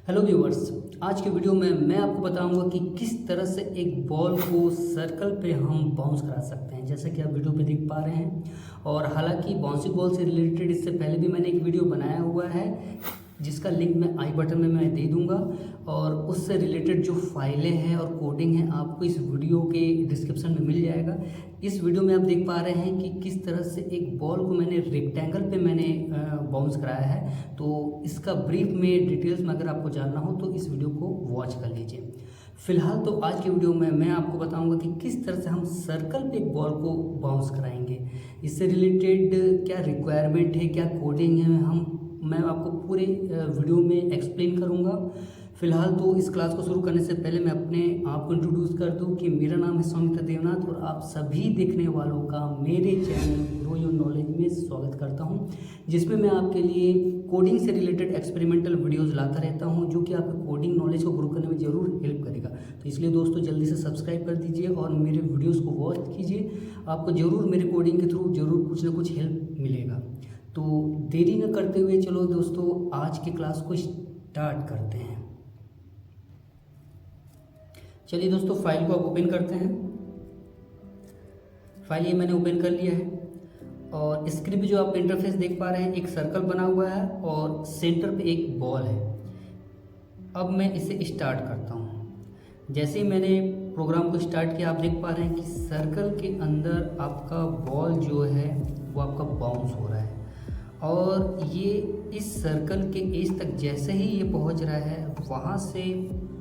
Hello viewers. आज के video में मैं आपको बताऊंगा कि किस तरह से एक बॉल को सर्कल पे हम बाउंस करा सकते हैं, जैसे कि आप वीडियो पे देख पा रहे हैं। और हालांकि बाउंसिंग बॉल से रिलेटेड इससे पहले भी मैंने एक वीडियो बनाया हुआ है, जिसका लिंक मैं आई बटन में मैं दे दूंगा। और उससे रिलेटेड जो फाइलें हैं और कोडिंग है आपको इस वीडियो के डिस्क्रिप्शन में मिल जाएगा। इस वीडियो में आप देख पा रहे हैं कि किस तरह से एक बॉल को मैंने रेक्टेंगल पे मैंने बाउंस कराया है। तो इसका ब्रीफ में डिटेल्स में अगर आपको जानना हो तो इस वीडियो को वॉच कर लीजिए। फिलहाल तो आज के वीडियो में मैं आपको बताऊंगा कि किस तरह से हम सर्कल पे एक बॉल को बाउंस कराएंगे। इससे रिलेटेड क्या रिक्वायरमेंट है, क्या कोडिंग है, मैं आपको पूरे वीडियो में एक्सप्लेन करूंगा। फिलहाल तो इस क्लास को शुरू करने से पहले मैं अपने आप को इंट्रोड्यूस कर दूं कि मेरा नाम है सौमित्र देवनाथ और आप सभी देखने वालों का मेरे चैनल ग्रो योर नॉलेज में स्वागत करता हूं, जिसमें मैं आपके लिए कोडिंग से रिलेटेड एक्सपेरिमेंटल वीडियोस लाता रहता हूं, जो कि आपके कोडिंग नॉलेज को ग्रो करने में ज़रूर हेल्प करेगा। तो इसलिए दोस्तों जल्दी से सब्सक्राइब कर दीजिए और मेरे वीडियोज़ को वॉच कीजिए। आपको ज़रूर मेरे कोडिंग के थ्रू ज़रूर कुछ ना कुछ हेल्प मिलेगा। तो देरी न करते हुए चलो दोस्तों आज की क्लास को स्टार्ट करते हैं। चलिए दोस्तों फाइल को आप ओपन करते हैं। फाइल ये मैंने ओपन कर लिया है और स्क्रीन पे जो आप इंटरफेस देख पा रहे हैं, एक सर्कल बना हुआ है और सेंटर पे एक बॉल है। अब मैं इसे स्टार्ट करता हूँ। जैसे ही मैंने प्रोग्राम को स्टार्ट किया, आप देख पा रहे हैं कि सर्कल के अंदर आपका बॉल जो है वो आपका बाउंस हो रहा है और ये इस सर्कल के एज तक जैसे ही ये पहुंच रहा है, वहाँ से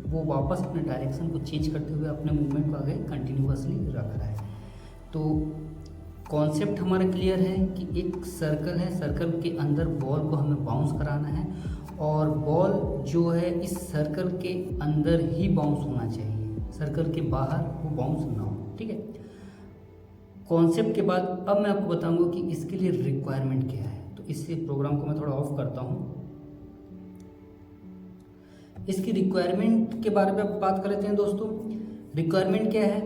वो वापस अपने डायरेक्शन को चेंज करते हुए अपने मूवमेंट को आगे कंटिन्यूअसली रख रहा है। तो कॉन्सेप्ट हमारा क्लियर है कि एक सर्कल है, सर्कल के अंदर बॉल को हमें बाउंस कराना है और बॉल जो है इस सर्कल के अंदर ही बाउंस होना चाहिए, सर्कल के बाहर वो बाउंस ना हो। ठीक है, कॉन्सेप्ट के बाद अब मैं आपको बताऊंगा कि इसके लिए रिक्वायरमेंट क्या है। तो इससे प्रोग्राम को मैं थोड़ा ऑफ करता हूँ। इसकी रिक्वायरमेंट के बारे में बात कर लेते हैं दोस्तों। रिक्वायरमेंट क्या है?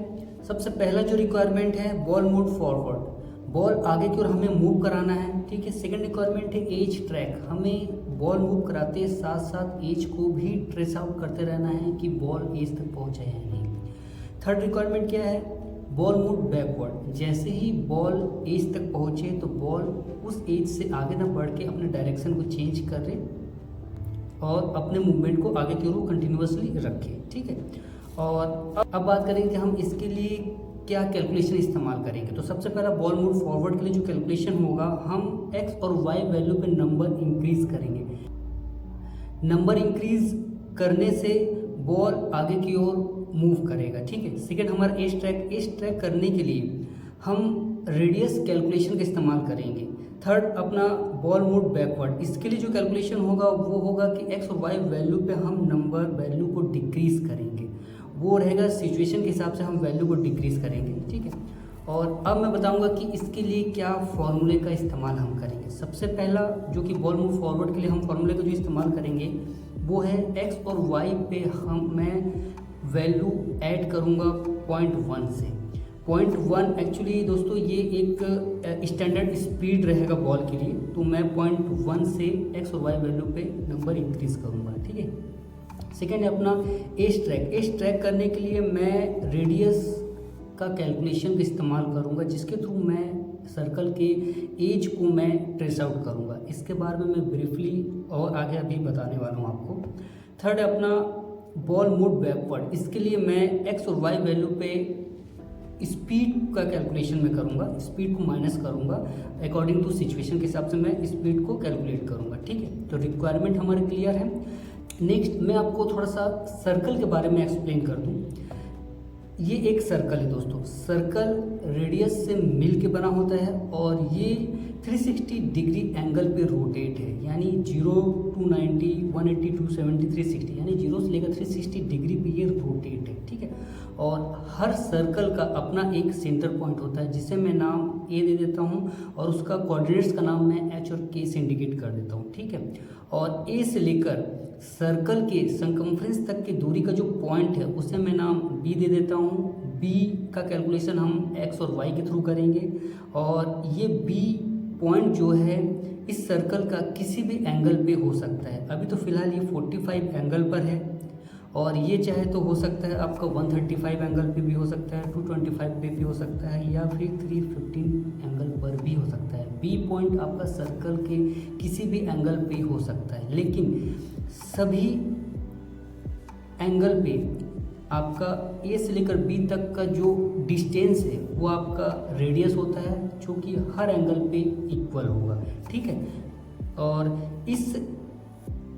सबसे पहला जो रिक्वायरमेंट है, बॉल मूव फॉरवर्ड, बॉल आगे की ओर हमें मूव कराना है। ठीक है। सेकंड रिक्वायरमेंट है एज ट्रैक, हमें बॉल मूव कराते साथ साथ एज को भी ट्रेस आउट करते रहना है कि बॉल एज तक पहुंचे या नहीं। थर्ड रिक्वायरमेंट क्या है? बॉल मूव बैकवर्ड, जैसे ही बॉल एज तक पहुंचे तो बॉल उस एज से आगे ना बढ़ के अपने डायरेक्शन को चेंज करे और अपने मूवमेंट को आगे की ओर कंटिन्यूअसली रखे। ठीक है। और अब बात करेंगे कि हम इसके लिए क्या कैलकुलेशन इस्तेमाल करेंगे। तो सबसे पहला बॉल मूव फॉरवर्ड के लिए जो कैलकुलेशन होगा, हम एक्स और वाई वैल्यू पे नंबर इंक्रीज करेंगे। नंबर इंक्रीज करने से बॉल आगे की ओर मूव करेगा। ठीक है। सेकेंड हमारा एज ट्रैक करने के लिए हम रेडियस कैलकुलेशन का इस्तेमाल करेंगे। थर्ड अपना बॉल मूव बैकवर्ड, इसके लिए जो कैलकुलेशन होगा वो होगा कि एक्स और वाई वैल्यू पे हम नंबर वैल्यू को डिक्रीज करेंगे। वो रहेगा सिचुएशन के हिसाब से हम वैल्यू को डिक्रीज करेंगे। ठीक है। और अब मैं बताऊंगा कि इसके लिए क्या फॉर्मूले का इस्तेमाल हम करेंगे। सबसे पहला जो कि बॉल मूव फॉरवर्ड के लिए हम फॉर्मूले का जो इस्तेमाल करेंगे वो है एक्स और वाई पे मैं वैल्यू ऐड करूँगा 0.1 से। 0.1 एक्चुअली दोस्तों ये एक स्टैंडर्ड स्पीड रहेगा बॉल के लिए, तो मैं 0.1 से एक्स और वाई वैल्यू पे नंबर इंक्रीज करूँगा। ठीक है। सेकेंड है अपना एज ट्रैक करने के लिए मैं रेडियस का कैलकुलेशन का इस्तेमाल करूँगा, जिसके थ्रू मैं सर्कल के एज को मैं ट्रेस आउट करूँगा। इसके बारे में मैं ब्रीफली और आगे अभी बताने वाला हूँ आपको। थर्ड है अपना बॉल मूव बैकवर्ड, इसके लिए मैं एक्स और वाई वैल्यू पे स्पीड का कैलकुलेशन में करूँगा, स्पीड को माइनस करूँगा अकॉर्डिंग टू सिचुएशन के हिसाब से मैं स्पीड को कैलकुलेट करूँगा। ठीक है। तो रिक्वायरमेंट हमारे क्लियर है। नेक्स्ट मैं आपको थोड़ा सा सर्कल के बारे में एक्सप्लेन कर दूँ। ये एक सर्कल है दोस्तों, सर्कल रेडियस से मिल के बना होता है और ये 360 डिग्री एंगल पे रोटेट है, यानी 0 to 90, 180, 270, 360, यानी 0 से लेकर 360 डिग्री पे ये रोटेट है। ठीक है। और हर सर्कल का अपना एक सेंटर पॉइंट होता है, जिसे मैं नाम ए दे देता हूँ और उसका कोऑर्डिनेट्स का नाम मैं एच और के से इंडिकेट कर देता हूँ। ठीक है। और ए से लेकर सर्कल के सर्कमफ्रेंस तक की दूरी का जो पॉइंट है उसे मैं नाम बी दे देता हूँ। बी का कैलकुलेशन हम एक्स और वाई के थ्रू करेंगे और ये बी पॉइंट जो है इस सर्कल का किसी भी एंगल पे हो सकता है। अभी तो फिलहाल ये 45 एंगल पर है, और ये चाहे तो हो सकता है आपका 135 एंगल पे भी हो सकता है, 225 पे भी हो सकता है, या फिर 315 एंगल पर भी हो सकता है। बी पॉइंट आपका सर्कल के किसी भी एंगल पे हो सकता है, लेकिन सभी एंगल पे आपका ए से लेकर बी तक का जो डिस्टेंस है वो आपका रेडियस होता है, जो कि हर एंगल पे इक्वल होगा। ठीक है, और इस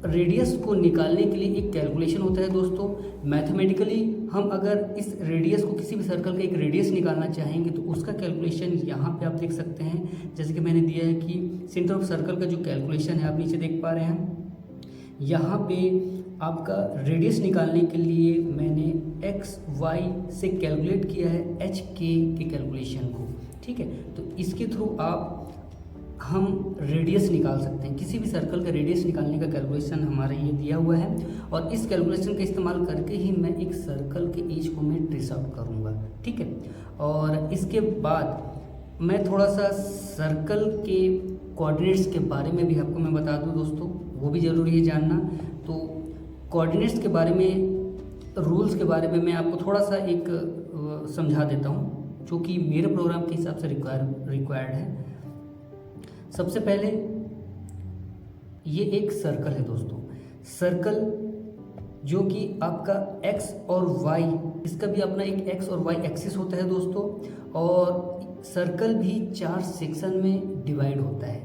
रेडियस को निकालने के लिए एक कैलकुलेशन होता है दोस्तों। मैथमेटिकली हम अगर इस रेडियस को, किसी भी सर्कल का एक रेडियस निकालना चाहेंगे तो उसका कैलकुलेशन यहाँ पे आप देख सकते हैं। जैसे कि मैंने दिया है कि सेंटर ऑफ सर्कल का जो कैलकुलेशन है आप नीचे देख पा रहे हैं। यहाँ पे आपका रेडियस निकालने के लिए मैंने एक्स वाई से कैलकुलेट किया है एच के कैलकुलेशन को। ठीक है, तो इसके थ्रू हम रेडियस निकाल सकते हैं। किसी भी सर्कल का रेडियस निकालने का कैलकुलेशन हमारा ये दिया हुआ है, और इस कैलकुलेशन का इस्तेमाल करके ही मैं एक सर्कल के एज को मैं ट्रेस आउट करूँगा। ठीक है, और इसके बाद मैं थोड़ा सा सर्कल के कोऑर्डिनेट्स के बारे में भी आपको मैं बता दूं दोस्तों, वो भी ज़रूरी है जानना। तो कोऑर्डिनेट्स के बारे में, रूल्स के बारे में मैं आपको थोड़ा सा एक समझा देता हूँ, जो कि मेरे प्रोग्राम के हिसाब से रिक्वायर्ड है। सबसे पहले ये एक सर्कल है दोस्तों। सर्कल जो कि आपका एक्स और वाई, इसका भी अपना एक एक्स और वाई एक्सिस होता है दोस्तों, और सर्कल भी 4 सेक्शन में डिवाइड होता है।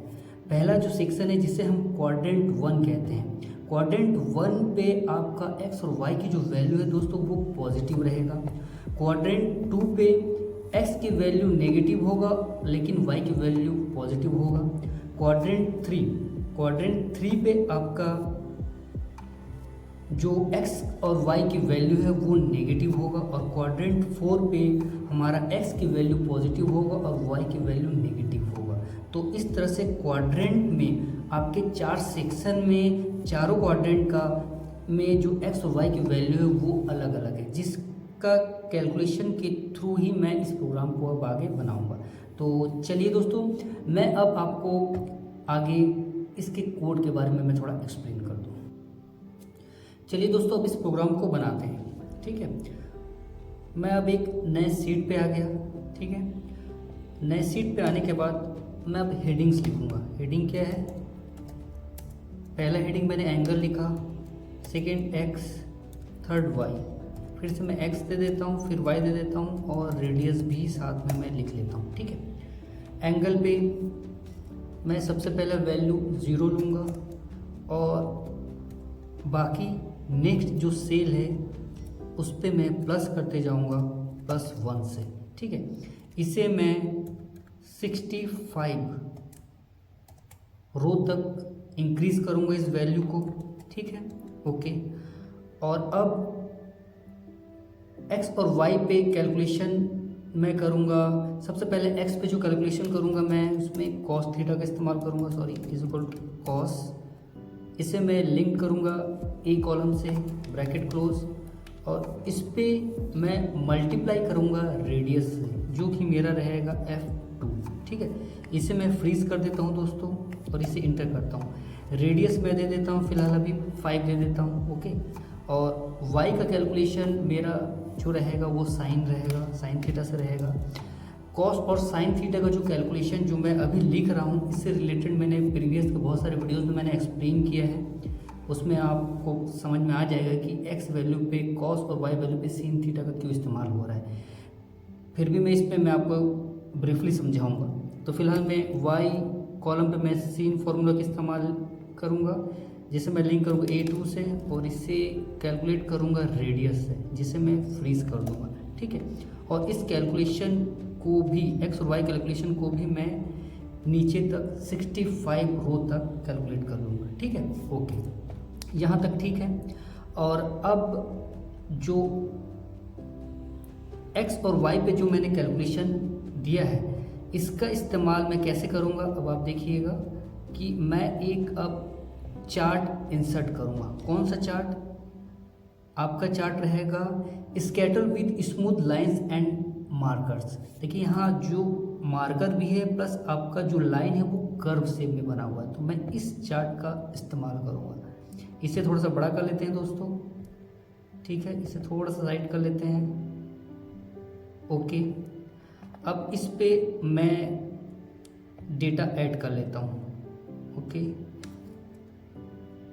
पहला जो सेक्शन है जिसे हम क्वाड्रेंट 1 कहते हैं, क्वाड्रेंट 1 पे आपका एक्स और वाई की जो वैल्यू है दोस्तों वो पॉजिटिव रहेगा। क्वाड्रेंट 2 पे एक्स की वैल्यू नेगेटिव होगा लेकिन वाई की वैल्यू पॉजिटिव होगा। क्वाड्रेंट 3 पे आपका जो एक्स और वाई की वैल्यू है वो नेगेटिव होगा, और क्वाड्रेंट 4 पे हमारा एक्स की वैल्यू पॉजिटिव होगा और वाई की वैल्यू नेगेटिव होगा। तो इस तरह से क्वाड्रेंट में आपके 4 सेक्शन में, चारों क्वाड्रेंट का में जो एक्स और वाई की वैल्यू है वो अलग अलग है, जिसका कैलकुलेशन के थ्रू ही मैं इस प्रोग्राम को अब आगे बनाऊंगा। तो चलिए दोस्तों, मैं अब आपको आगे इसके कोड के बारे में मैं थोड़ा एक्सप्लेन कर दूँ। चलिए दोस्तों, अब इस प्रोग्राम को बनाते हैं। ठीक है, मैं अब एक नए सीट पे आ गया। ठीक है, नए सीट पे आने के बाद मैं अब हेडिंग्स लिखूंगा। हेडिंग क्या है? पहला हेडिंग मैंने एंगल लिखा, सेकेंड एक्स, थर्ड वाई, फिर से मैं एक्स दे देता हूँ, फिर वाई दे देता हूँ, और रेडियस भी साथ में मैं लिख लेता हूँ। ठीक है, एंगल पे मैं सबसे पहले वैल्यू 0 लूँगा, और बाकी नेक्स्ट जो सेल है उस पर मैं प्लस करते जाऊँगा +1 से। ठीक है, इसे मैं 65 रो तक इंक्रीज करूँगा इस वैल्यू को। ठीक है, ओके। और अब एक्स और वाई पे कैलकुलेशन मैं करूँगा। सबसे पहले एक्स पे जो कैलकुलेशन करूँगा मैं उसमें कॉस थीटा का इस्तेमाल करूँगा, sorry, is equal to cos. इसे मैं लिंक करूँगा ए कॉलम से, ब्रैकेट क्लोज, और इस पे मैं मल्टीप्लाई करूँगा रेडियस से, जो कि मेरा रहेगा F2। ठीक है, इसे मैं फ्रीज कर देता हूँ दोस्तों, और इसे इंटर करता हूँ। रेडियस मैं दे देता हूँ फिलहाल अभी 5 दे देता हूँ। ओके, और y का कैलकुलेशन मेरा जो रहेगा वो साइन रहेगा, साइन थीटा से रहेगा। कॉस और साइन थीटा का जो कैलकुलेशन जो मैं अभी लिख रहा हूँ, इससे रिलेटेड मैंने प्रीवियस के बहुत सारे वीडियोस में मैंने एक्सप्लेन किया है, उसमें आपको समझ में आ जाएगा कि x वैल्यू पे कॉस और y वैल्यू पे sin थीटा का क्यों इस्तेमाल हो रहा है। फिर भी मैं इस पर मैं आपको ब्रीफली समझाऊंगा। तो फिलहाल मैं y कॉलम पे मैं sin फार्मूला का इस्तेमाल करूँगा, जिसे मैं लिंक करूँगा A2 से, और इससे कैलकुलेट करूँगा रेडियस से, जिसे मैं फ्रीज कर दूँगा। ठीक है, और इस कैलकुलेशन को भी, एक्स और वाई कैलकुलेशन को भी मैं नीचे तक 65 रो तक कैलकुलेट कर लूँगा। ठीक है, ओके, यहाँ तक ठीक है। और अब जो एक्स और वाई पे जो मैंने कैलकुलेशन दिया है, इसका इस्तेमाल मैं कैसे करूँगा, अब आप देखिएगा कि मैं एक अब चार्ट इंसर्ट करूँगा। कौन सा चार्ट? आपका चार्ट रहेगा scatter with smooth lines and markers. देखिए यहाँ जो मार्कर भी है प्लस आपका जो लाइन है वो कर्व शेप में बना हुआ है, तो मैं इस चार्ट का इस्तेमाल करूँगा। इसे थोड़ा सा बड़ा कर लेते हैं दोस्तों, ठीक है, इसे थोड़ा सा साइड कर लेते हैं। ओके, अब इस पे मैं डेटा ऐड कर लेता हूँ। ओके,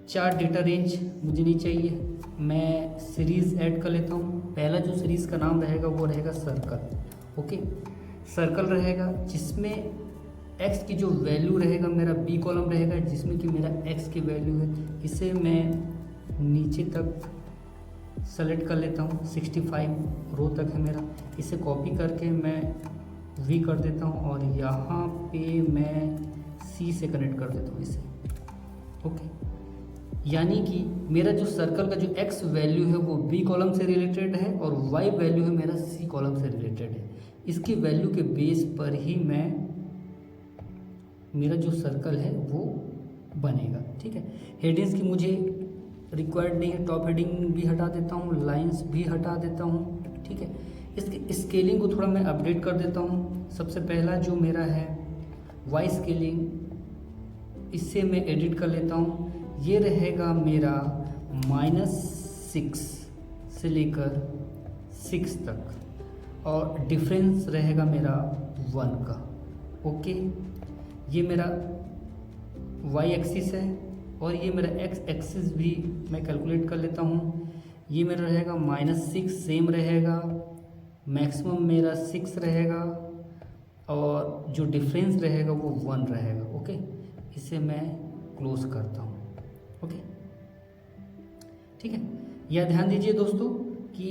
4 डेटा रेंज मुझे नहीं चाहिए, मैं सीरीज़ ऐड कर लेता हूँ। पहला जो सीरीज़ का नाम रहेगा वो रहेगा सर्कल। ओके, सर्कल रहेगा जिसमें एक्स की जो वैल्यू रहेगा मेरा बी कॉलम रहेगा, जिसमें कि मेरा एक्स की वैल्यू है। इसे मैं नीचे तक सेलेक्ट कर लेता हूँ, 65 रो तक है मेरा। इसे कॉपी करके मैं वी कर देता हूँ और यहाँ पे मैं सी से कनेक्ट कर देता हूँ इसे। ओके, यानी कि मेरा जो सर्कल का जो एक्स वैल्यू है वो बी कॉलम से रिलेटेड है और वाई वैल्यू है मेरा सी कॉलम से रिलेटेड है। इसकी वैल्यू के बेस पर ही मेरा जो सर्कल है वो बनेगा। ठीक है, हेडिंग्स की मुझे रिक्वायर्ड नहीं है, टॉप हेडिंग भी हटा देता हूँ, लाइंस भी हटा देता हूँ। ठीक है, इसकी स्केलिंग को थोड़ा मैं अपडेट कर देता हूँ। सबसे पहला जो मेरा है वाई स्केलिंग, इससे मैं एडिट कर लेता हूँ। ये रहेगा मेरा -6 से लेकर 6 तक और डिफरेंस रहेगा मेरा 1 का। ओके, ये मेरा वाई एक्सिस है और ये मेरा एक्स एक्सिस भी मैं कैलकुलेट कर लेता हूँ। ये मेरा रहेगा -6 सेम रहेगा, मैक्सिमम मेरा 6 रहेगा और जो डिफरेंस रहेगा वो 1 रहेगा। ओके, इसे मैं क्लोज करता हूँ। ओके, ठीक है, यह ध्यान दीजिए दोस्तों कि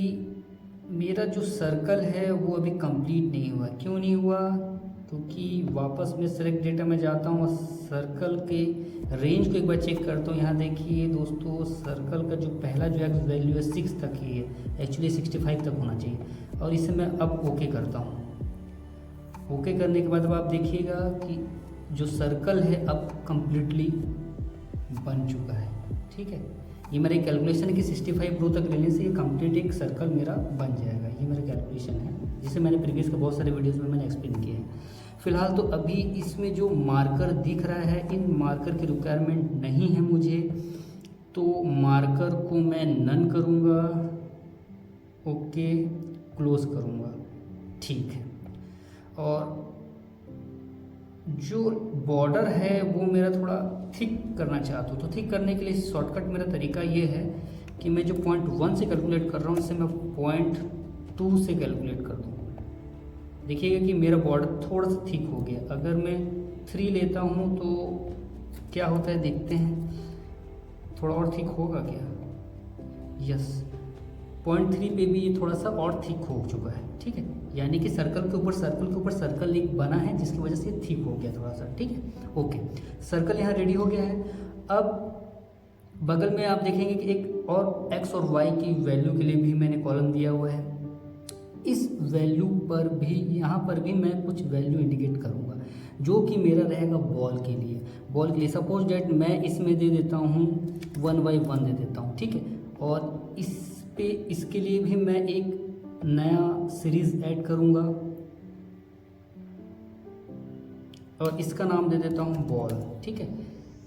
मेरा जो सर्कल है वो अभी कंप्लीट नहीं हुआ। क्यों नहीं हुआ? क्योंकि वापस में सेलेक्ट डेटा में जाता हूँ और सर्कल के रेंज को एक बार चेक करता हूँ। यहाँ देखिए दोस्तों, सर्कल का जो पहला जो एक्स वैल्यू है 6 तक ही है, एक्चुअली 65 तक होना चाहिए। और इसे मैं अब ओके करता हूँ। ओके करने के बाद अब आप देखिएगा कि जो सर्कल है अब कंप्लीटली बन चुका है। ठीक है, ये मेरा कैलकुलेशन है कि 65 रो तक लेने से ये कंप्लीट एक सर्कल मेरा बन जाएगा। ये मेरा कैलकुलेशन है जिसे मैंने प्रीवियस के बहुत सारे वीडियोस में मैंने एक्सप्लेन किया है। फिलहाल तो अभी इसमें जो मार्कर दिख रहा है, इन मार्कर की रिक्वायरमेंट नहीं है मुझे, तो मार्कर को मैं नन करूँगा। ओके, क्लोज करूँगा। ठीक है, और जो बॉर्डर है वो मेरा थोड़ा थिक करना चाहता हूँ, तो थिक करने के लिए शॉर्टकट मेरा तरीका ये है कि मैं जो पॉइंट 1 से कैलकुलेट कर रहा हूँ इसे मैं पॉइंट 2 से कैलकुलेट कर दूँ। देखिएगा कि मेरा बॉर्डर थोड़ा सा थिक हो गया। अगर मैं 3 लेता हूँ तो क्या होता है देखते हैं, थोड़ा और थिक होगा क्या? यस, पॉइंट 3 पे भी ये थोड़ा सा और थिक हो चुका है। ठीक है, यानी कि सर्कल के ऊपर सर्कल एक बना है जिसकी वजह से थिक हो गया थोड़ा सा। ठीक है, ओके, सर्कल यहाँ रेडी हो गया है। अब बगल में आप देखेंगे कि एक और एक्स और वाई की वैल्यू के लिए भी मैंने कॉलम दिया हुआ है। इस वैल्यू पर भी, यहाँ पर भी मैं कुछ वैल्यू इंडिकेट करूँगा जो कि मेरा रहेगा बॉल के लिए। सपोज डेट मैं इसमें दे देता हूँ 1/1 दे देता हूँ। ठीक है, और इस पे इसके लिए भी मैं एक नया सीरीज ऐड करूँगा और इसका नाम दे देता हूँ बॉल। ठीक है,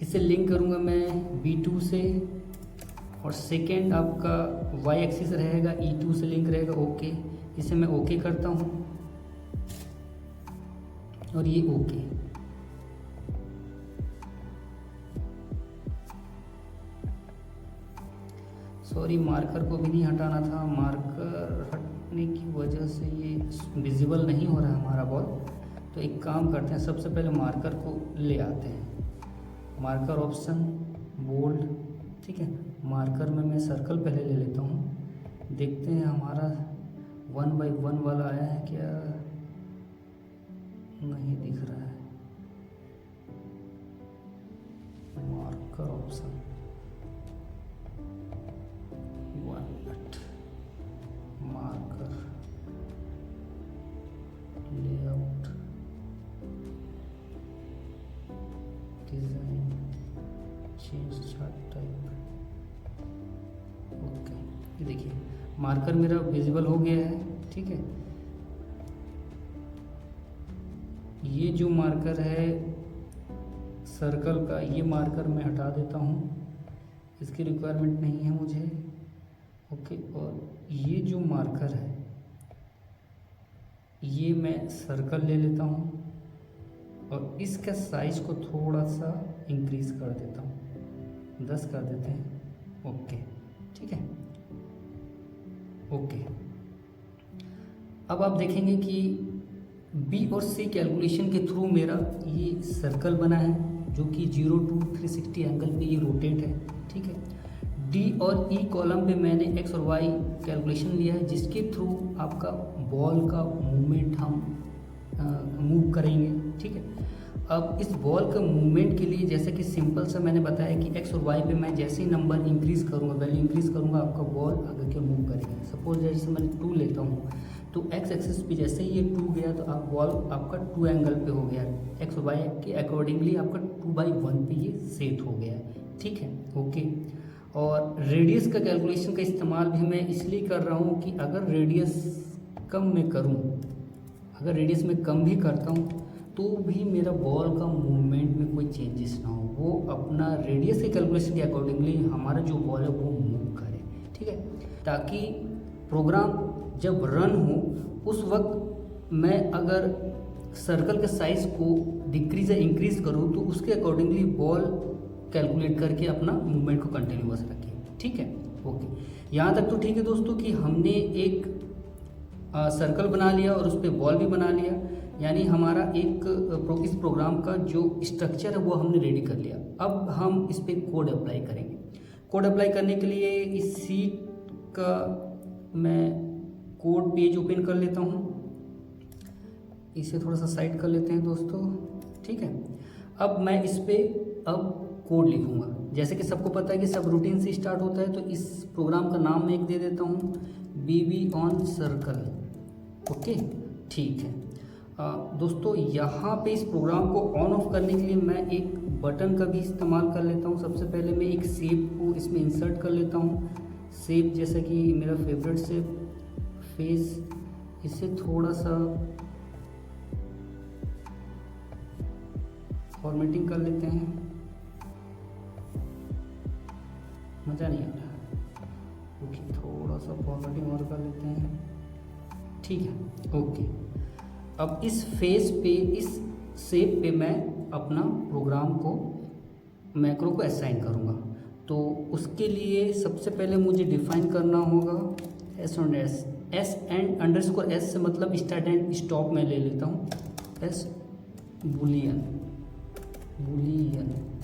इसे लिंक करूँगा मैं B2 से और सेकेंड आपका वाई एक्सिस रहेगा E2 से लिंक रहेगा। ओके, इसे मैं ओके करता हूँ और ये ओके। सॉरी, मार्कर को भी नहीं हटाना था, मार्कर हटने की वजह से ये विजिबल नहीं हो रहा है हमारा बॉल। तो एक काम करते हैं, सबसे पहले मार्कर को ले आते हैं। Marker option, bold. ठीक है, मार्कर में मैं सर्कल पहले ले लेता हूँ, देखते हैं हमारा 1/1 वाला आया है क्या, नहीं दिख रहा है। Marker option, 1 minute, marker layout, design, change chart type. Okay, ये देखिए मार्कर मेरा विजिबल हो गया है। ठीक है, ये जो मार्कर है सर्कल का ये मार्कर मैं हटा देता हूँ, इसकी रिक्वायरमेंट नहीं है मुझे। ओके, और ये जो मार्कर है ये मैं सर्कल ले लेता हूँ और इसका साइज को थोड़ा सा इंक्रीज कर देता हूँ, 10 कर देते हैं। ओके, ठीक है। ओके, अब आप देखेंगे कि बी और सी कैलकुलेशन के थ्रू मेरा ये सर्कल बना है जो कि 0 to 360 एंगल पे ये रोटेट है, ठीक है। डी और ई कॉलम पे मैंने एक्स और वाई कैलकुलेशन लिया है जिसके थ्रू आपका बॉल का मूवमेंट हम मूव करेंगे, ठीक है। अब इस बॉल का मूवमेंट के लिए जैसे कि सिंपल सा मैंने बताया कि एक्स और वाई पे मैं जैसे ही नंबर इंक्रीज़ करूँगा, वैल्यू इंक्रीज़ करूँगा, आपका बॉल आगे के मूव करेगा। सपोज जैसे मैं 2 लेता हूँ तो एक्स एक्सिस पे जैसे ही ये 2 गया तो आप बॉल आपका 2 एंगल पे हो गया, एक्स और वाई के अकॉर्डिंगली आपका 2/1 पे ये सेट हो गया, ठीक है। ओके, और रेडियस का कैलकुलेशन का इस्तेमाल भी मैं इसलिए कर रहा हूँ कि अगर रेडियस कम मैं करूँ, अगर रेडियस में कम भी करता हूँ तो भी मेरा बॉल का मूवमेंट में कोई चेंजेस ना हो, वो अपना रेडियस के कैलकुलेशन के अकॉर्डिंगली हमारा जो बॉल है वो मूव करे, ठीक है। ताकि प्रोग्राम जब रन हो उस वक्त मैं अगर सर्कल के साइज़ को डिक्रीज या इंक्रीज करूँ तो उसके अकॉर्डिंगली बॉल कैलकुलेट करके अपना मूवमेंट को कंटिन्यूअस रखें, ठीक है। ओके, यहाँ तक तो ठीक है दोस्तों कि हमने एक सर्कल बना लिया और उस पर बॉल भी बना लिया, यानी हमारा एक इस प्रोग्राम का जो स्ट्रक्चर है वो हमने रेडी कर लिया। अब हम इस पर कोड अप्लाई करेंगे। कोड अप्लाई करने के लिए इस सीट का मैं कोड पेज ओपन कर लेता हूँ, इसे थोड़ा सा साइड कर लेते हैं दोस्तों, ठीक है। अब मैं इस पर अब कोड लिखूँगा। जैसे कि सबको पता है कि सब रूटीन से स्टार्ट होता है, तो इस प्रोग्राम का नाम मैं एक दे देता हूँ, BB ऑन सर्कल। ओके, ठीक है। दोस्तों यहाँ पे इस प्रोग्राम को ऑन ऑफ करने के लिए मैं एक बटन का भी इस्तेमाल कर लेता हूँ। सबसे पहले मैं एक शेप को इसमें इंसर्ट कर लेता हूँ। शेप जैसा कि मेरा फेवरेट शेप फेस, इसे थोड़ा सा फॉर्मेटिंग कर लेते हैं, मज़ा नहीं आ रहा। ओके, थोड़ा सा फॉर्मेटिंग और कर लेते हैं, ठीक है। ओके, अब इस फेस पे, इस शेप पे मैं अपना प्रोग्राम को मैक्रो को असाइन करूँगा। तो उसके लिए सबसे पहले मुझे डिफाइन करना होगा एस एंड अंडरस्कोर एस से मतलब स्टार्ट एंड स्टॉप में ले लेता हूँ, एस बुलियन।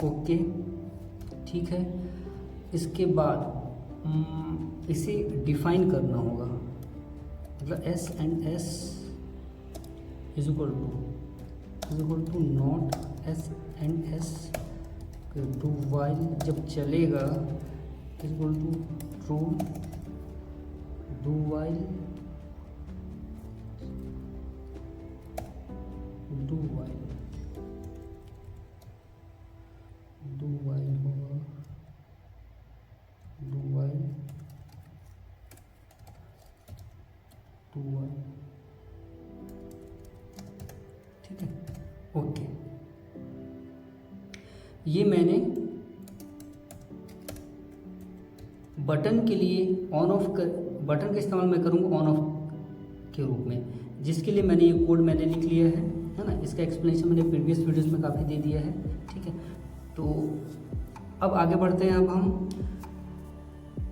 ओके, ठीक है। इसके बाद इसे डिफाइन करना होगा, मतलब S and S is equal to not S and S do while जब चलेगा is equal to true do while होगा डू वाइल, ठीक है। ओके, ये मैंने बटन के लिए ऑन ऑफ कर, बटन का इस्तेमाल मैं करूँगा ऑन ऑफ के रूप में, जिसके लिए मैंने ये कोड मैंने लिख लिया है ना। इसका एक्सप्लेनेशन मैंने प्रीवियस वीडियोस में काफ़ी दे दिया है, ठीक है। तो अब आगे बढ़ते हैं।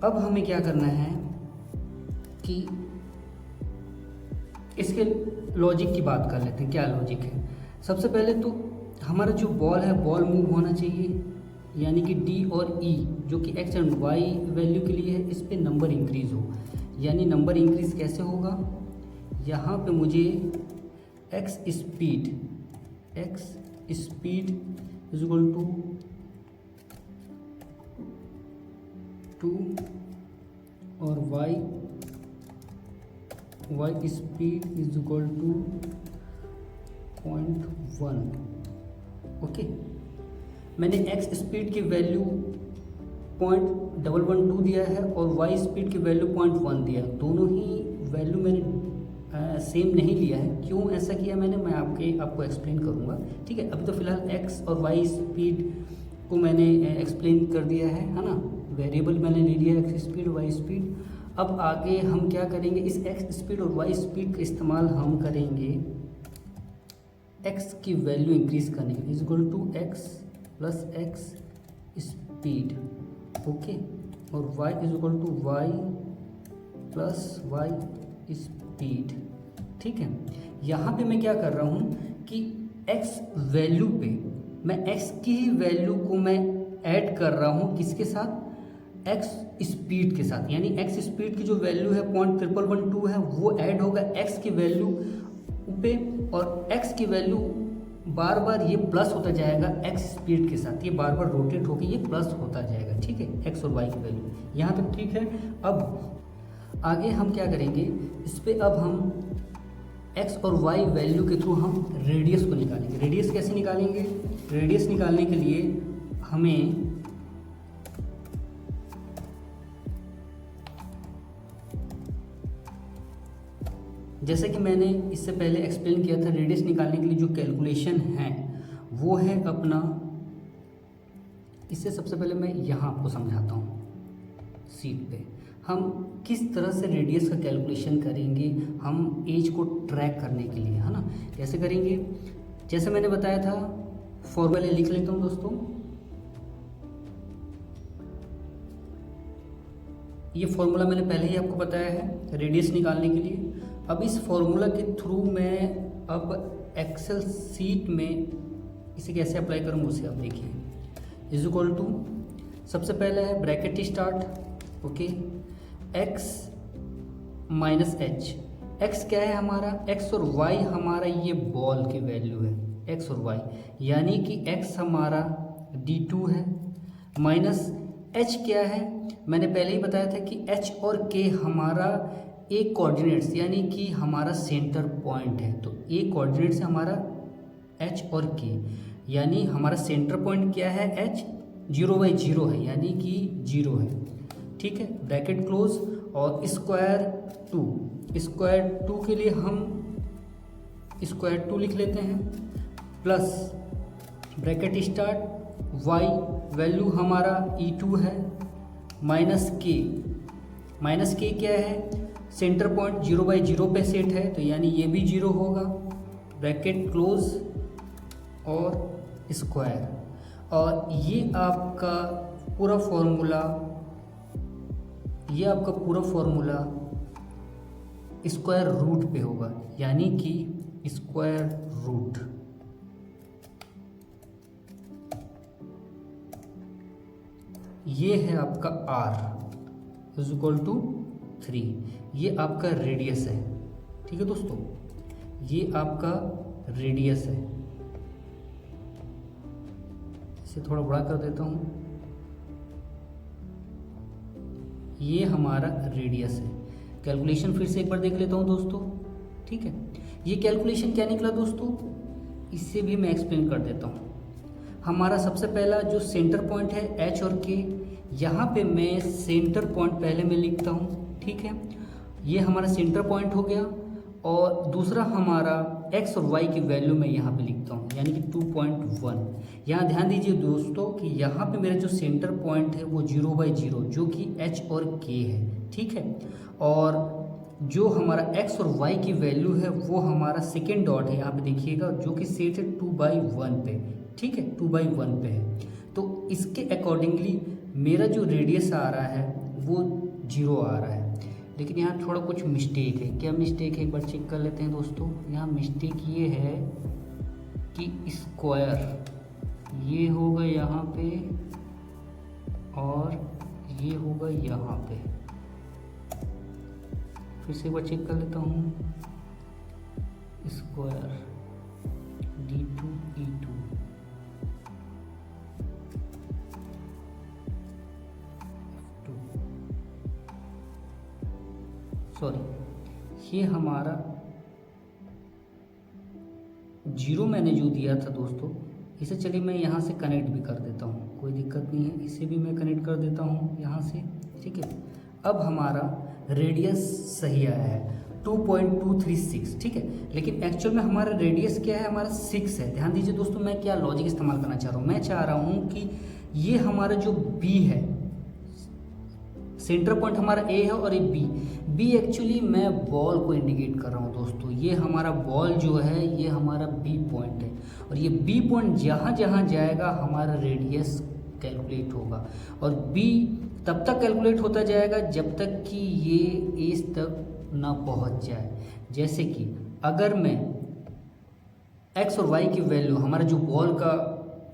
अब हमें क्या करना है कि इसके लॉजिक की बात कर लेते हैं। क्या लॉजिक है? सबसे पहले तो हमारा जो बॉल है, बॉल मूव होना चाहिए, यानी कि डी और ई जो कि एक्स एंड वाई वैल्यू के लिए है, इस पे नंबर इंक्रीज़ हो। यानी नंबर इंक्रीज़ कैसे होगा? यहाँ पे मुझे X speed is equal to 2 और Y speed is equal to 0.1। Okay, मैंने एक्स स्पीड की वैल्यू 0.112 दिया है और वाई स्पीड की वैल्यू 0.1 दिया। दोनों ही वैल्यू मैंने सेम नहीं लिया है। क्यों ऐसा किया मैंने, मैं आपको एक्सप्लेन करूँगा। ठीक है, अभी तो फिलहाल एक्स और वाई स्पीड को मैंने एक्सप्लेन कर दिया है ना। वेरिएबल मैंने ले लिया एक्स स्पीड वाई स्पीड। अब आगे हम क्या करेंगे, इस एक्स स्पीड और वाई स्पीड का इस्तेमाल हम करेंगे एक्स की वैल्यू इंक्रीज करने के लिए, is equal to X plus X speed, okay, और y is equal to Y plus Y speed. ठीक है, यहाँ पे मैं क्या कर रहा हूँ कि x वैल्यू पे मैं x की ही वैल्यू को मैं ऐड कर रहा हूँ, किसके साथ, x स्पीड के साथ। यानी x स्पीड की जो वैल्यू है 0.1112 है, वो ऐड होगा x की वैल्यू पे, और x की वैल्यू बार बार ये प्लस होता जाएगा x स्पीड के साथ, ये बार बार रोटेट होकर ये प्लस होता जाएगा। ठीक है, x और y की वैल्यू यहाँ तक ठीक है। अब आगे हम क्या करेंगे, इस पे अब हम x और y वैल्यू के थ्रू हम रेडियस को निकालेंगे। रेडियस कैसे निकालेंगे, रेडियस निकालने के लिए हमें जैसे कि मैंने इससे पहले एक्सप्लेन किया था, रेडियस निकालने के लिए जो कैलकुलेशन है वो है अपना, इससे सबसे पहले मैं यहाँ आपको समझाता हूँ सीट पे हम किस तरह से रेडियस का कैलकुलेशन करेंगे हम एज को ट्रैक करने के लिए, है ना। कैसे करेंगे, जैसे मैंने बताया था, फॉर्मूला लिख लेता हूँ दोस्तों। ये फॉर्मूला मैंने पहले ही आपको बताया है रेडियस निकालने के लिए। अब इस फॉर्मूला के थ्रू मैं अब एक्सेल सीट में इसे कैसे अप्लाई करूँ उसे अब देखिए। इज इक्वल टू, सबसे पहले है bracket start, okay, x minus H. x क्या है हमारा, x और y हमारा ये बॉल की वैल्यू है, x और y, यानी कि x हमारा d2 है, माइनस h क्या है, मैंने पहले ही बताया था कि h और k हमारा a कोऑर्डिनेट्स यानी कि हमारा सेंटर पॉइंट है। तो a कोऑर्डिनेट्स है हमारा h और k, यानी हमारा सेंटर पॉइंट क्या है, h 0/0 है, यानी कि 0 है। ठीक है, ब्रैकेट क्लोज, और स्क्वायर 2 के लिए हम स्क्वायर 2 लिख लेते हैं, plus bracket start y value हमारा e2 है, माइनस k क्या है, सेंटर पॉइंट 0/0 पे सेट है, तो यानी ये भी 0 होगा, ब्रैकेट क्लोज और स्क्वायर, और ये आपका पूरा फॉर्मूला स्क्वायर रूट पे होगा, यानी कि स्क्वायर रूट, ये है आपका r इज इक्वल टू 3, ये आपका रेडियस है। ठीक है दोस्तों, ये आपका रेडियस है। इसे थोड़ा बड़ा कर देता हूँ, ये हमारा रेडियस है। कैलकुलेशन फिर से एक बार देख लेता हूँ दोस्तों। ठीक है, ये कैलकुलेशन क्या निकला दोस्तों, इससे भी मैं एक्सप्लेन कर देता हूँ। हमारा सबसे पहला जो सेंटर पॉइंट है एच और के, यहाँ पे मैं सेंटर पॉइंट पहले मैं लिखता हूँ। ठीक है, ये हमारा सेंटर पॉइंट हो गया, और दूसरा हमारा एक्स और वाई की वैल्यू मैं यहाँ पे लिखता हूँ, यानी कि 2.1। यहाँ ध्यान दीजिए दोस्तों कि यहाँ पे मेरा जो सेंटर पॉइंट है वो 0/0 जो कि एच और के है। ठीक है, और जो हमारा एक्स और वाई की वैल्यू है वो हमारा सेकेंड डॉट है, यहाँ पे देखिएगा, जो कि सेट है 2/1 पे। ठीक है, 2/1 पे है, तो इसके अकॉर्डिंगली मेरा जो रेडियस आ रहा है वो 0 आ रहा है। लेकिन यहाँ थोड़ा कुछ मिस्टेक है। क्या मिस्टेक है, एक बार चेक कर लेते हैं दोस्तों। यहाँ मिस्टेक ये है कि स्क्वायर ये होगा यहाँ पे और ये होगा यहाँ पे। फिर से एक बार चेक कर लेता हूँ, स्क्वायर d2e2 सॉरी, ये हमारा 0 मैंने जो दिया था दोस्तों, इसे चलिए मैं यहाँ से कनेक्ट भी कर देता हूँ, कोई दिक्कत नहीं है, इसे भी मैं कनेक्ट कर देता हूँ यहाँ से। ठीक है, अब हमारा रेडियस सही आया है। 2.236, ठीक है। लेकिन एक्चुअल में हमारा रेडियस क्या है, हमारा 6 है। ध्यान दीजिए दोस्तों, मैं क्या लॉजिक इस्तेमाल करना चाह रहा हूँ। मैं चाह रहा हूँ कि ये हमारा जो बी है, सेंटर पॉइंट हमारा ए है और ये बी एक्चुअली मैं बॉल को इंडिकेट कर रहा हूँ दोस्तों। ये हमारा बॉल जो है ये हमारा बी पॉइंट है, और ये बी पॉइंट जहाँ जहाँ जाएगा हमारा रेडियस कैलकुलेट होगा। और बी तब तक कैलकुलेट होता जाएगा जब तक कि ये एज तक ना पहुँच जाए। जैसे कि अगर मैं एक्स और वाई की वैल्यू, हमारा जो बॉल का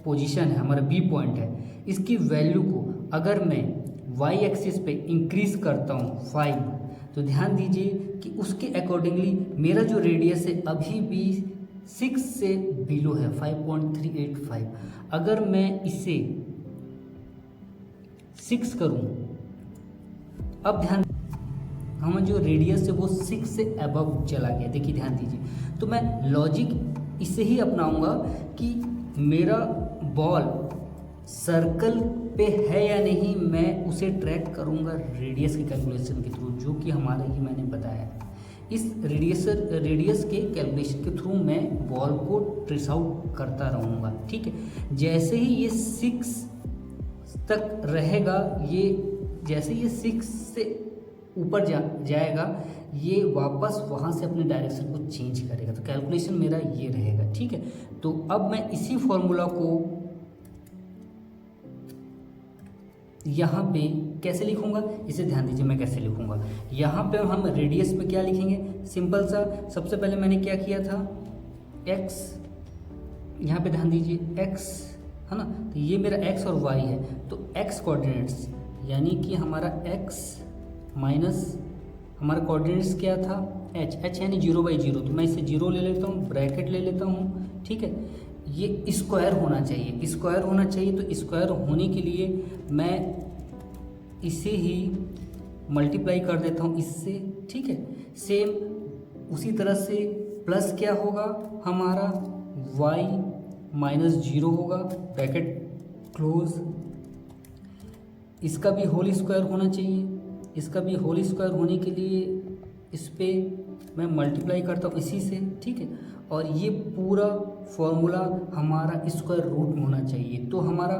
पोजीशन है, हमारा बी पॉइंट है, इसकी वैल्यू को अगर मैं वाई एक्सिस पे इंक्रीज करता हूँ 5, तो ध्यान दीजिए कि उसके अकॉर्डिंगली मेरा जो रेडियस है अभी भी 6 से बिलो है, 5.385। अगर मैं इसे 6 करूँ, अब ध्यान, हम जो रेडियस है वो 6 से अबव चला गया। देखिए ध्यान दीजिए, तो मैं लॉजिक इसे ही अपनाऊंगा कि मेरा बॉल सर्कल पे है या नहीं, मैं उसे ट्रैक करूंगा रेडियस के कैलकुलेशन के थ्रू, जो कि हमारा ही मैंने बताया। इस रेडियस के कैलकुलेशन के थ्रू मैं बॉल को ट्रेस आउट करता रहूँगा, ठीक है। जैसे ही ये 6 तक रहेगा, ये जैसे ये 6 से ऊपर जाएगा, ये वापस वहाँ से अपने डायरेक्शन को चेंज करेगा। तो कैलकुलेशन मेरा ये रहेगा, ठीक है। तो अब मैं इसी फॉर्मूला को यहाँ पे कैसे लिखूंगा, इसे ध्यान दीजिए मैं कैसे लिखूंगा। यहाँ पे हम रेडियस में क्या लिखेंगे, सिंपल सा, सबसे पहले मैंने क्या किया था, x, यहाँ पे ध्यान दीजिए x है ना, तो ये मेरा x और y है, तो x कोऑर्डिनेट्स यानी कि हमारा x माइनस हमारा कोऑर्डिनेट्स क्या था h यानी 0/0, तो मैं इसे 0 ले लेता हूँ, ब्रैकेट ले लेता हूँ, ठीक है। ये स्क्वायर होना चाहिए, स्क्वायर होना चाहिए, तो स्क्वायर होने के लिए मैं इसे ही मल्टीप्लाई कर देता हूँ इससे, ठीक है। सेम उसी तरह से प्लस क्या होगा हमारा y -0 होगा, ब्रैकेट क्लोज, इसका भी होल स्क्वायर होना चाहिए, इसका भी होल स्क्वायर होने के लिए इस पर मैं मल्टीप्लाई करता हूँ इसी से, ठीक है। और ये पूरा फॉर्मूला हमारा स्क्वायर रूट में होना चाहिए। तो हमारा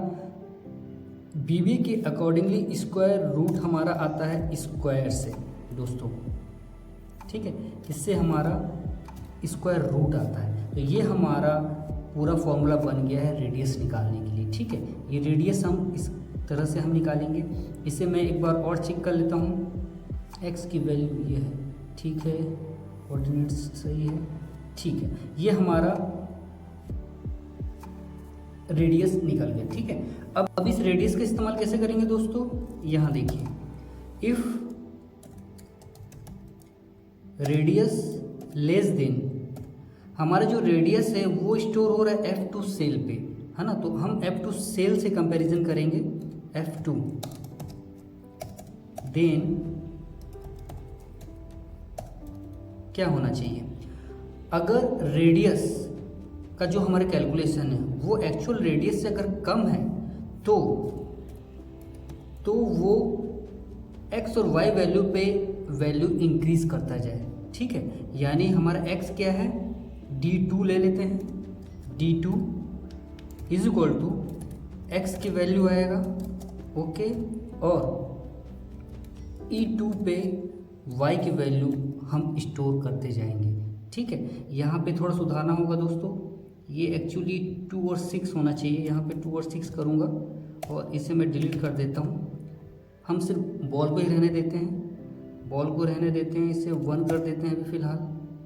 बीबी के अकॉर्डिंगली स्क्वायर रूट हमारा आता है स्क्वायर से दोस्तों, ठीक है। इससे हमारा स्क्वायर रूट आता है। तो ये हमारा पूरा फॉर्मूला बन गया है रेडियस निकालने के लिए, ठीक है। ये रेडियस हम इस तरह से हम निकालेंगे। इसे मैं एक बार और चेक कर लेता हूँ, एक्स की वैल्यू ये है, ठीक है, कोऑर्डिनेट्स सही है, ठीक है। ये हमारा रेडियस निकल गया, ठीक है। अब इस रेडियस का इस्तेमाल कैसे करेंगे दोस्तों, यहाँ देखिए, इफ रेडियस लेस देन, हमारा जो रेडियस है वो स्टोर हो रहा है F2 सेल पे, है ना, तो हम F2 सेल से कंपैरिजन करेंगे, F2 देन क्या होना चाहिए, अगर रेडियस का जो हमारे कैलकुलेशन है वो एक्चुअल रेडियस से अगर कम है तो वो x और y वैल्यू पे वैल्यू इंक्रीज करता जाए, ठीक है। यानी हमारा x क्या है, d2 ले लेते हैं, d2 is equal to x की वैल्यू आएगा, ओके, और e2 पे y की वैल्यू हम स्टोर करते जाएंगे, ठीक है। यहाँ पे थोड़ा सुधारना होगा दोस्तों, ये एक्चुअली 2 और 6 होना चाहिए, यहाँ पे 2 और 6 करूँगा और इसे मैं डिलीट कर देता हूँ। हम सिर्फ बॉल को ही रहने देते हैं, बॉल को रहने देते हैं, इसे 1 कर देते हैं अभी फ़िलहाल,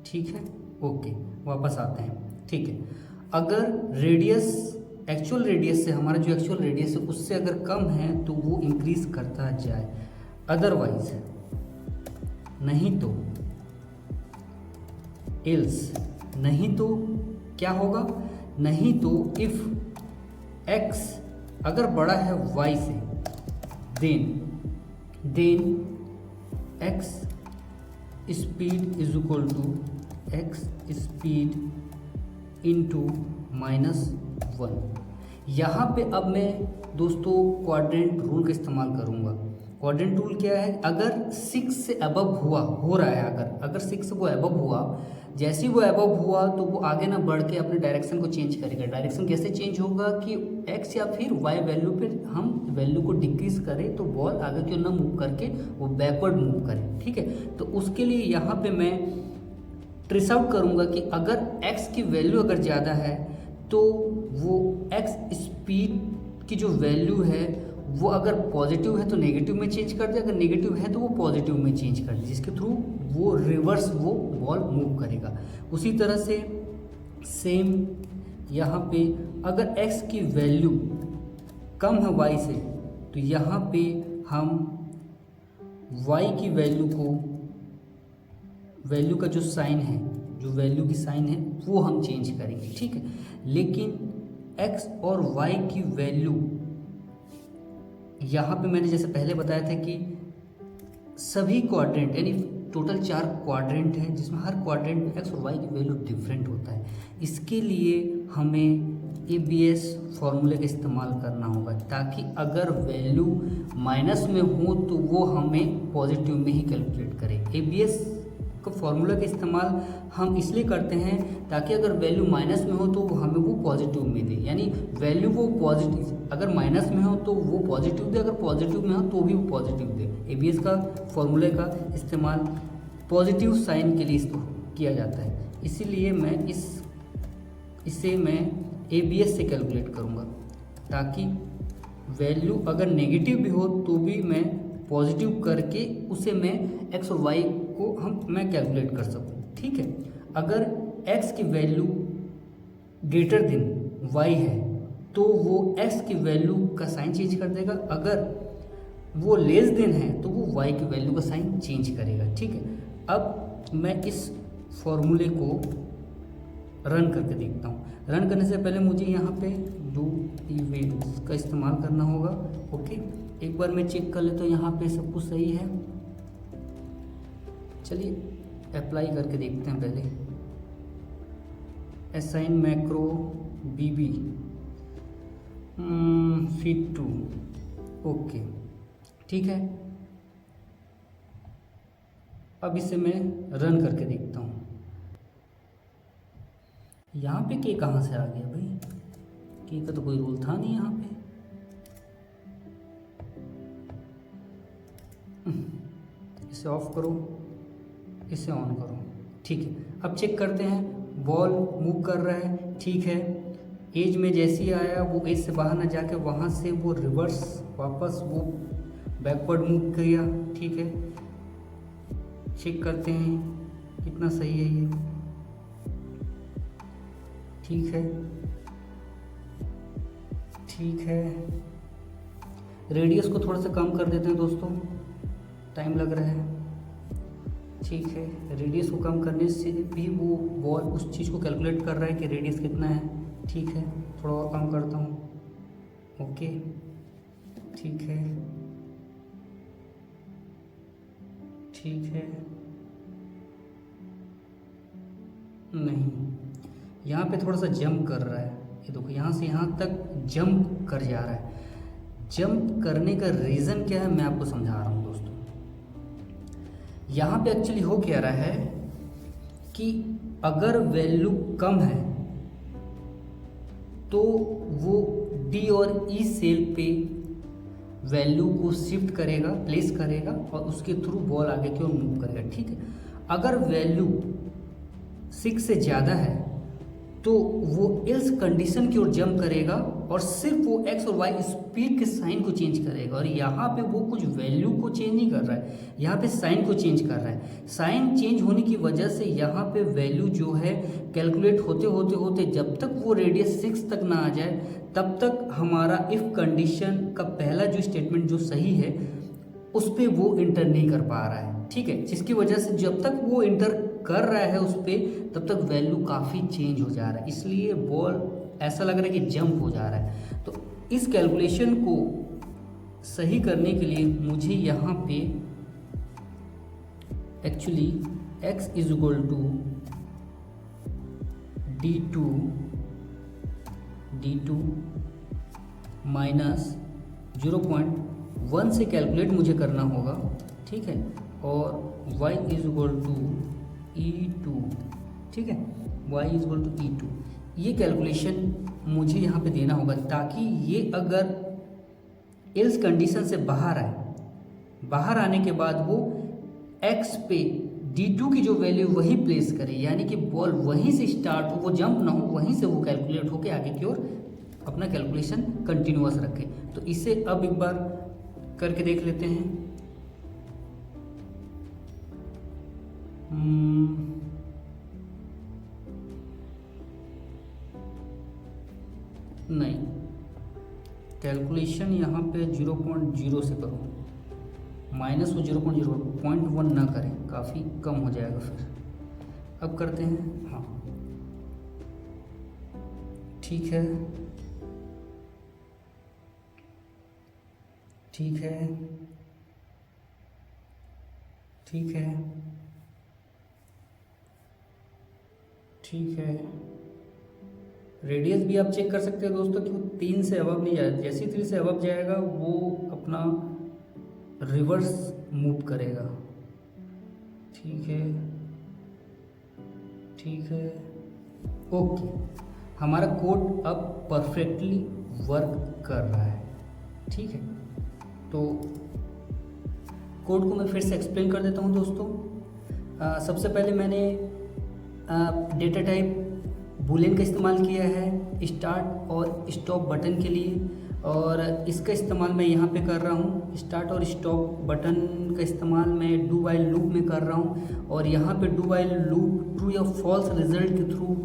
ठीक है, ओके। वापस आते हैं, ठीक है। अगर रेडियस एक्चुअल रेडियस से, हमारा जो एक्चुअल रेडियस है उससे अगर कम है तो वो इंक्रीज़ करता जाए, अदरवाइज नहीं तो एल्स, नहीं तो क्या होगा, नहीं तो इफ x अगर बड़ा है y से, then x speed is equal to x speed into -1। यहाँ पे अब मैं दोस्तों क्वाड्रेंट रूल का इस्तेमाल करूँगा। क्वाड्रेंट रूल क्या है, अगर 6 से अबव हो रहा है, अगर 6 से वो अबव हुआ, जैसे ही वो अबव हुआ तो वो आगे ना बढ़ के अपने डायरेक्शन को चेंज करेगा। डायरेक्शन कैसे चेंज होगा कि x या फिर y वैल्यू पे हम वैल्यू को डिक्रीज करें तो बॉल आगे क्यों ना मूव करके वो बैकवर्ड मूव करे, ठीक है। तो उसके लिए यहाँ पे मैं ट्रेस आउट करूँगा कि अगर x की वैल्यू अगर ज़्यादा है तो वो x स्पीड की जो वैल्यू है वो अगर पॉजिटिव है तो नेगेटिव में चेंज कर दे, अगर नेगेटिव है तो वो पॉजिटिव में चेंज कर दे, जिसके थ्रू वो रिवर्स वो बॉल मूव करेगा। उसी तरह से सेम यहाँ पे अगर x की वैल्यू कम है y से तो यहाँ पे हम y की वैल्यू का जो साइन है, जो वैल्यू की साइन है वो हम चेंज करेंगे, ठीक है। लेकिन x और y की वैल्यू यहाँ पे मैंने जैसे पहले बताया था कि सभी क्वाड्रेंट यानी टोटल 4 क्वाड्रेंट हैं जिसमें हर क्वाड्रेंट में x और y की वैल्यू डिफरेंट होता है। इसके लिए हमें ABS फॉर्मूले का इस्तेमाल करना होगा ताकि अगर वैल्यू माइनस में हो तो वो हमें पॉजिटिव में ही कैलकुलेट करे। ABS का फॉर्मूला का इस्तेमाल हम इसलिए करते हैं ताकि अगर वैल्यू माइनस में हो तो हमें वो पॉजिटिव में दे, यानी वैल्यू वो पॉजिटिव, अगर माइनस में हो तो वो पॉजिटिव दे, अगर पॉजिटिव में हो तो भी वो पॉजिटिव दे। ABS का फॉर्मूले का इस्तेमाल पॉजिटिव साइन के लिए किया जाता है, इसीलिए मैं इसे मैं ABS से कैलकुलेट करूँगा ताकि वैल्यू अगर नेगेटिव भी हो तो भी मैं पॉजिटिव करके उसे मैं x और y को मैं कैलकुलेट कर सकूं, ठीक है। अगर x की वैल्यू ग्रेटर देन y है तो वो x की वैल्यू का साइन चेंज कर देगा, अगर वो लेस देन है तो वो y की वैल्यू का साइन चेंज करेगा, ठीक है। अब मैं इस फॉर्मूले को रन करके देखता हूँ। रन करने से पहले मुझे यहाँ पे डू इवेंट्स का इस्तेमाल करना होगा, ओके। एक बार मैं चेक कर लेता हूँ यहाँ पे सब कुछ सही है। चलिए अप्लाई करके देखते हैं पहले। Assign macro BB feed 2, okay, ठीक है। अब इसे मैं रन करके देखता हूँ। यहाँ पे के कहाँ से आ गया भाई, के का तो कोई रूल था नहीं यहाँ पे। इसे ऑफ करो, इसे ऑन करो, ठीक है। अब चेक करते हैं, बॉल मूव कर रहा है, ठीक है। एज में जैसे ही आया वो एज से बाहर ना जाके वहाँ से वो रिवर्स वापस वो बैकवर्ड मूव किया, ठीक है। चेक करते हैं कितना सही है ये, ठीक है, ठीक है। रेडियस को थोड़ा सा कम कर देते हैं दोस्तों, टाइम लग रहा है, ठीक है। रेडियस को कम करने से भी वो बॉल उस चीज़ को कैलकुलेट कर रहा है कि रेडियस कितना है, ठीक है। थोड़ा और कम करता हूँ, ओके, ठीक है, ठीक है। नहीं, यहाँ पे थोड़ा सा जंप कर रहा है, ये देखो यहाँ से यहाँ तक जंप कर जा रहा है। जंप करने का रीज़न क्या है मैं आपको समझा रहा हूँ दोस्तों। यहाँ पे एक्चुअली हो क्या रहा है कि अगर वैल्यू कम है तो वो D और E सेल पे वैल्यू को शिफ्ट करेगा, प्लेस करेगा और उसके थ्रू बॉल आगे की ओर मूव करेगा, ठीक है। अगर वैल्यू 6 से ज़्यादा है तो वो एल्स कंडीशन की ओर जंप करेगा और सिर्फ वो x और y स्पीड के साइन को चेंज करेगा। और यहाँ पे वो कुछ वैल्यू को चेंज नहीं कर रहा है, यहाँ पे साइन को चेंज कर रहा है। साइन चेंज होने की वजह से यहाँ पे वैल्यू जो है कैलकुलेट होते होते होते जब तक वो रेडियस 6 तक ना आ जाए तब तक हमारा इफ़ कंडीशन का पहला जो स्टेटमेंट जो सही है उस पर वो इंटर नहीं कर पा रहा है, ठीक है। जिसकी वजह से जब तक वो इंटर कर रहा है उस पर तब तक वैल्यू काफ़ी चेंज हो जा रहा है, इसलिए बॉल ऐसा लग रहा है कि जंप हो जा रहा है। तो इस कैलकुलेशन को सही करने के लिए मुझे यहाँ पे actually x is equal to D2 minus 0.5 1 से कैलकुलेट मुझे करना होगा, ठीक है। और y is equal to E2, ठीक है, y is equal to E2, ये कैलकुलेशन मुझे यहाँ पे देना होगा, ताकि ये अगर एल्स कंडीशन से बाहर आए, बाहर आने के बाद वो x पे D2 की जो वैल्यू वही प्लेस करे, यानी कि बॉल वहीं से स्टार्ट हो, वो जंप ना हो, वहीं से वो कैलकुलेट होके आगे की ओर अपना कैलकुलेशन कंटिन्यूअस रखे। तो इसे अब एक बार करके देख लेते हैं। नहीं, कैलकुलेशन यहाँ पे 0.0 से करो, माइनस वो 0.1 ना करें, काफ़ी कम हो जाएगा फिर। अब करते हैं, हाँ ठीक है, ठीक है, ठीक है, ठीक है। रेडियस भी आप चेक कर सकते हैं दोस्तों कि वो 3 से अबव नहीं जाएगा, जैसे ही 3 से अबव जाएगा वो अपना रिवर्स मूव करेगा, ठीक है, ठीक है, ओके। हमारा कोड अब परफेक्टली वर्क कर रहा है, ठीक है। तो कोड को मैं फिर से एक्सप्लेन कर देता हूँ दोस्तों। सबसे पहले मैंने डेटा टाइप बूलियन का इस्तेमाल किया है स्टार्ट और स्टॉप बटन के लिए, और इसका इस्तेमाल मैं यहाँ पे कर रहा हूँ। स्टार्ट और स्टॉप बटन का इस्तेमाल मैं डू वाइल लूप में कर रहा हूँ, और यहाँ पे डू वाइल लूप ट्रू या फॉल्स रिजल्ट के थ्रू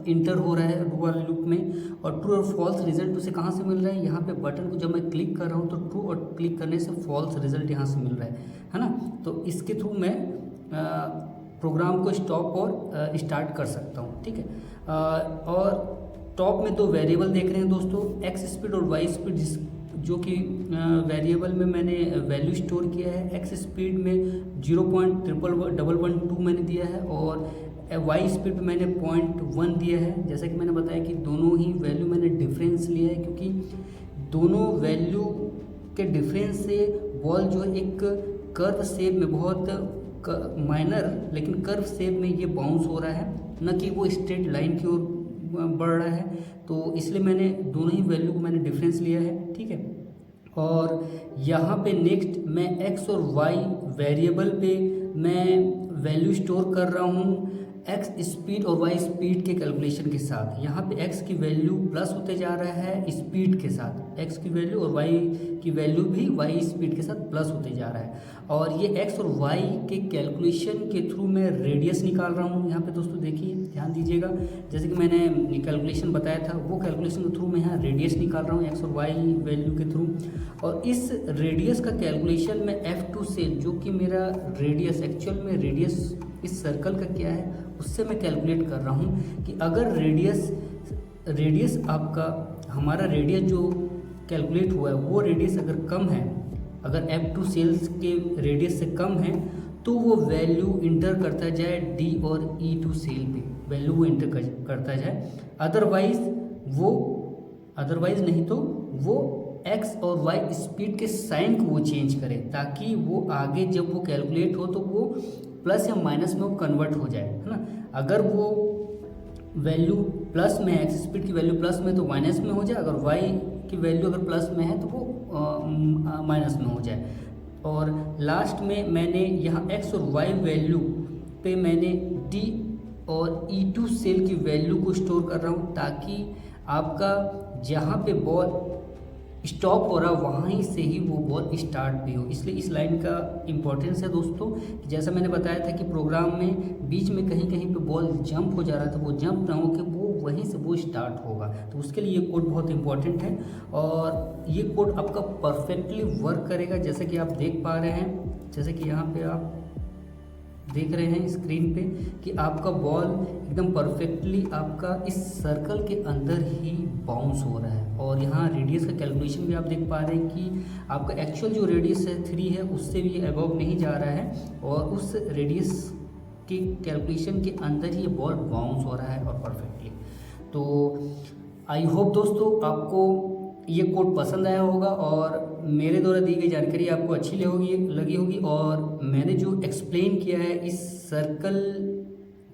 इंटर हो रहा है डू वाइल लूप में। और ट्रू और फॉल्स रिजल्ट उसे कहाँ से मिल रहा है, यहाँ पे बटन को जब मैं क्लिक कर रहा हूँ तो ट्रू, और क्लिक करने से फॉल्स रिजल्ट यहाँ से मिल रहा है ना। तो इसके थ्रू मैं प्रोग्राम को स्टॉप और स्टार्ट कर सकता हूँ, ठीक है। और टॉप में 2 वेरिएबल देख रहे हैं दोस्तों, एक्स स्पीड और वाई स्पीड, जो कि वेरिएबल में मैंने वैल्यू स्टोर किया है। एक्स स्पीड में 0.112 मैंने दिया है, और वाई स्पीड में मैंने 0.1 दिया है। जैसा कि मैंने बताया कि दोनों ही वैल्यू मैंने डिफरेंस लिया है, क्योंकि दोनों वैल्यू के डिफरेंस से बॉल जो एक कर्व शेप में, बहुत माइनर लेकिन कर्व शेप में ये बाउंस हो रहा है, न कि वो स्ट्रेट लाइन की ओर बढ़ रहा है। तो इसलिए मैंने दोनों ही वैल्यू को मैंने डिफरेंस लिया है, ठीक है। और यहाँ पे नेक्स्ट मैं एक्स और वाई वेरिएबल पे मैं वैल्यू स्टोर कर रहा हूँ एक्स स्पीड और वाई स्पीड के कैलकुलेशन के साथ। यहाँ पे एक्स की वैल्यू प्लस होते जा रहा है स्पीड के साथ, एक्स की वैल्यू और वाई की वैल्यू भी वाई स्पीड के साथ प्लस होते जा रहा है। और ये एक्स और वाई के कैलकुलेशन के थ्रू मैं रेडियस निकाल रहा हूँ। यहाँ पे दोस्तों देखिए, ध्यान दीजिएगा, जैसे कि मैंने कैलकुलेशन बताया था, वो कैलकुलेशन के थ्रू मैं यहाँ रेडियस निकाल रहा हूँ एक्स और वाई वैल्यू के थ्रू। और इस रेडियस का कैलकुलेशन मैं F2 से, जो कि मेरा रेडियस, एक्चुअल में रेडियस इस सर्कल का क्या है उससे मैं कैलकुलेट कर रहा हूँ कि अगर रेडियस आपका, हमारा रेडियस जो कैलकुलेट हुआ है वो रेडियस अगर कम है, अगर F2 सेल्स के रेडियस से कम है, तो वो वैल्यू इंटर करता जाए D और E2 सेल पे, वैल्यू वो इंटर करता जाए। अदरवाइज नहीं तो वो एक्स और वाई स्पीड के साइन को वो चेंज करे, ताकि वो आगे जब वो कैलकुलेट हो तो वो प्लस या माइनस में वो कन्वर्ट हो जाए, है ना। अगर वो वैल्यू प्लस में है, एक्स स्पीड की वैल्यू प्लस में तो माइनस में हो जाए, अगर वाई की वैल्यू अगर प्लस में है तो वो माइनस में हो जाए। और लास्ट में मैंने यहाँ एक्स और वाई वैल्यू पे मैंने डी और E2 सेल की वैल्यू को स्टोर कर रहा हूँ, ताकि आपका जहाँ पे बॉल स्टॉप हो रहा वहीं से ही वो बॉल स्टार्ट भी हो। इसलिए इस लाइन का इम्पोर्टेंस है दोस्तों, कि जैसा मैंने बताया था कि प्रोग्राम में बीच में कहीं कहीं पे बॉल जंप हो जा रहा था, वो जंप ना हो कि वो वहीं से वो स्टार्ट होगा। तो उसके लिए ये कोड बहुत इंपॉर्टेंट है, और ये कोड आपका परफेक्टली वर्क करेगा, जैसे कि आप देख पा रहे हैं, जैसे कि यहाँ पे आप देख रहे हैं स्क्रीन पे कि आपका बॉल एकदम परफेक्टली आपका इस सर्कल के अंदर ही बाउंस हो रहा है। और यहाँ रेडियस का कैलकुलेशन भी आप देख पा रहे हैं कि आपका एक्चुअल जो रेडियस है 3 है, उससे भी अबव नहीं जा रहा है, और उस रेडियस के कैलकुलेशन के अंदर ही ये बॉल बाउंस हो रहा है और परफेक्टली। तो आई होप दोस्तों आपको ये कोड पसंद आया होगा और मेरे द्वारा दी गई जानकारी आपको अच्छी लगी होगी और मैंने जो एक्सप्लेन किया है इस सर्कल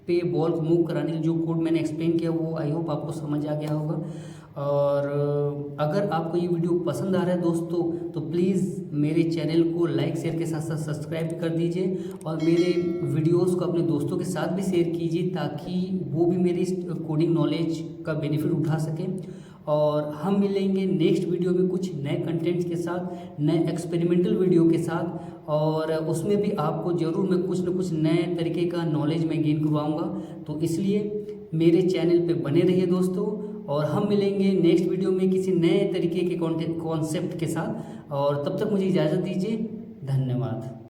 पे बॉल मूव कराने के जो कोड मैंने एक्सप्लेन किया वो आई होप आपको समझ आ गया होगा। और अगर आपको ये वीडियो पसंद आ रहा है दोस्तों तो प्लीज़ मेरे चैनल को लाइक शेयर के साथ साथ सब्सक्राइब कर दीजिए और मेरे वीडियोस को अपने दोस्तों के साथ भी शेयर कीजिए ताकि वो भी मेरी कोडिंग नॉलेज का बेनिफिट उठा सकें। और हम मिलेंगे नेक्स्ट वीडियो में कुछ नए कंटेंट्स के साथ, नए एक्सपेरिमेंटल वीडियो के साथ और उसमें भी आपको ज़रूर मैं कुछ न कुछ नए तरीके का नॉलेज मैं गेन करवाऊँगा। तो इसलिए मेरे चैनल पे बने रहिए दोस्तों और हम मिलेंगे नेक्स्ट वीडियो में किसी नए तरीके के कॉन्सेप्ट के साथ और तब तक मुझे इजाज़त दीजिए। धन्यवाद।